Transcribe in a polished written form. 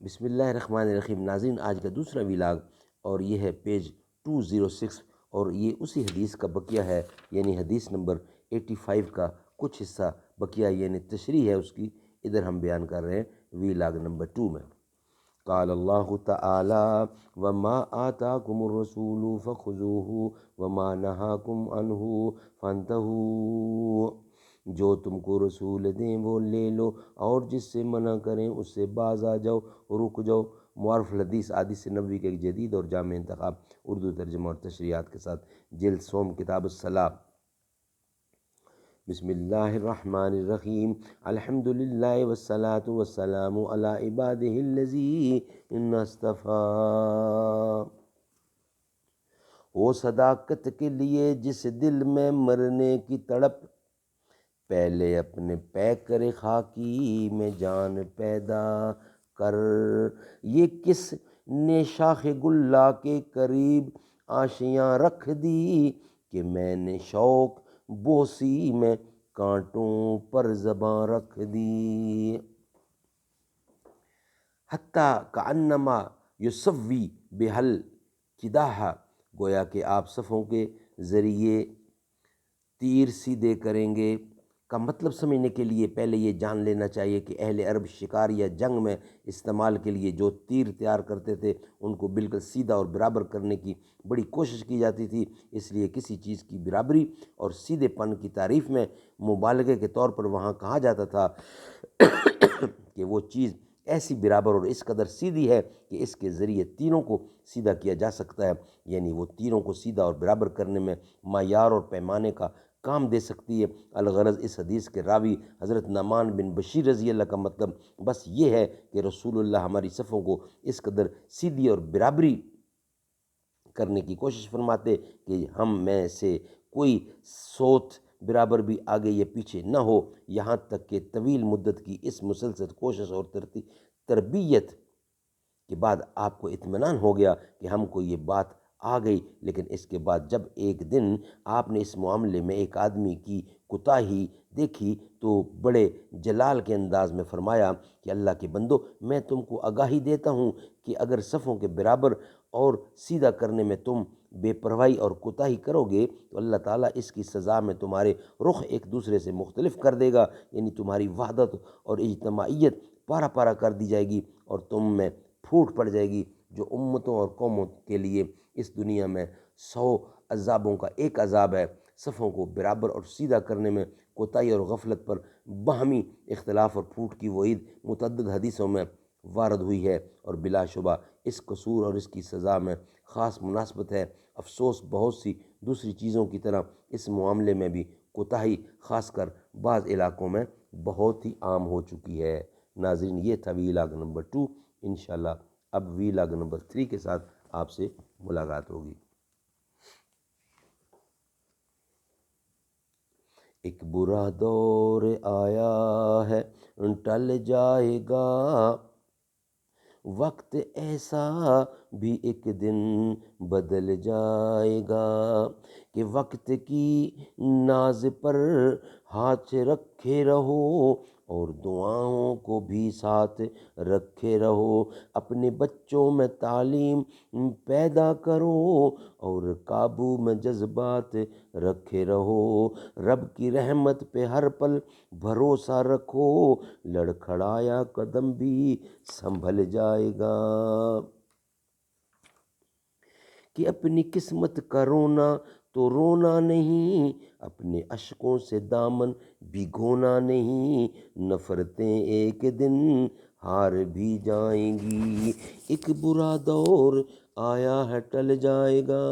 بسم اللہ الرحمن الرحیم۔ ناظرین، آج کا دوسرا ویلاگ اور یہ ہے پیج 206 اور یہ اسی حدیث کا بقیہ ہے، یعنی حدیث نمبر 85 کا کچھ حصہ بقیہ، یعنی تشریح ہے اس کی، ادھر ہم بیان کر رہے ہیں ویلاگ نمبر 2 میں۔ قال اللہ تعالی وما آتاکم الرسول فخذوہ وما نہاکم عنہ فانتہوا، جو تم کو رسول دیں وہ لے لو اور جس سے منع کریں اس سے باز آ جاؤ، رک جاؤ۔ معارف الحدیث احادیث نبوی کے ایک جدید اور جامع انتخاب، اردو ترجمہ اور تشریحات کے ساتھ، جلد سوم، کتاب الصلاۃ۔ بسم اللہ الرحمن الرحیم، الحمد للہ والصلاۃ والسلام علی عبادہ الذین اصطفیٰ۔ وہ صداقت کے لیے جس دل میں مرنے کی تڑپ، پہلے اپنے پیکر خاکی میں جان پیدا کر۔ یہ کس نے شاخ گلہ کے قریب آشیاں رکھ دی، کہ میں نے شوق بوسی میں کانٹوں پر زباں رکھ دی۔ حتیٰ کأنما یسوی بحل قداح، گویا کہ آپ صفوں کے ذریعے تیر سیدھے کریں گے۔ کا مطلب سمجھنے کے لیے پہلے یہ جان لینا چاہیے کہ اہل عرب شکار یا جنگ میں استعمال کے لیے جو تیر تیار کرتے تھے ان کو بالکل سیدھا اور برابر کرنے کی بڑی کوشش کی جاتی تھی، اس لیے کسی چیز کی برابری اور سیدھے پن کی تعریف میں مبالغے کے طور پر وہاں کہا جاتا تھا کہ وہ چیز ایسی برابر اور اس قدر سیدھی ہے کہ اس کے ذریعے تیروں کو سیدھا کیا جا سکتا ہے، یعنی وہ تیروں کو سیدھا اور برابر کرنے میں معیار اور پیمانے کا کام دے سکتی ہے۔ الغرض اس حدیث کے راوی حضرت نعمان بن بشیر رضی اللہ کا مطلب بس یہ ہے کہ رسول اللہ ہماری صفوں کو اس قدر سیدھی اور برابری کرنے کی کوشش فرماتے کہ ہم میں سے کوئی صوت برابر بھی آگے یا پیچھے نہ ہو، یہاں تک کہ طویل مدت کی اس مسلسل کوشش اور تربیت کے بعد آپ کو اطمینان ہو گیا کہ ہم کو یہ بات آ گئی۔ لیکن اس کے بعد جب ایک دن آپ نے اس معاملے میں ایک آدمی کی کوتاہی دیکھی تو بڑے جلال کے انداز میں فرمایا کہ اللہ کے بندو، میں تم کو آگاہی دیتا ہوں کہ اگر صفوں کے برابر اور سیدھا کرنے میں تم بے پرواہی اور کوتاہی کرو گے تو اللہ تعالیٰ اس کی سزا میں تمہارے رخ ایک دوسرے سے مختلف کر دے گا، یعنی تمہاری وحدت اور اجتماعیت پارا پارا کر دی جائے گی اور تم میں پھوٹ پڑ جائے گی، جو امتوں اور قوموں کے لیے اس دنیا میں 100 عذابوں کا ایک عذاب ہے۔ صفوں کو برابر اور سیدھا کرنے میں کوتاہی اور غفلت پر باہمی اختلاف اور پھوٹ کی وعید متعدد حدیثوں میں وارد ہوئی ہے، اور بلا شبہ اس قصور اور اس کی سزا میں خاص مناسبت ہے۔ افسوس بہت سی دوسری چیزوں کی طرح اس معاملے میں بھی کوتاہی خاص کر بعض علاقوں میں بہت ہی عام ہو چکی ہے۔ ناظرین، یہ تھا ویلاگ نمبر 2۔ انشاءاللہ اب ویلاگ نمبر 3 کے ساتھ آپ سے ملاقات ہوگی۔ ایک برا دور آیا ہے ٹل جائے گا، وقت ایسا بھی ایک دن بدل جائے گا، کہ وقت کی ناز پر ہاتھ رکھے رہو اور دعاؤں کو بھی ساتھ رکھے رہو۔ اپنے بچوں میں تعلیم پیدا کرو اور قابو میں جذبات رکھے رہو۔ رب کی رحمت پہ ہر پل بھروسہ رکھو، لڑکھڑایا قدم بھی سنبھل جائے گا۔ کہ اپنی قسمت کا رونا تو رونا نہیں، اپنے اشکوں سے دامن بھگونا نہیں، نفرتیں ایک دن ہار بھی جائیں گی۔ ایک برا دور آیا ہے ٹل جائے گا۔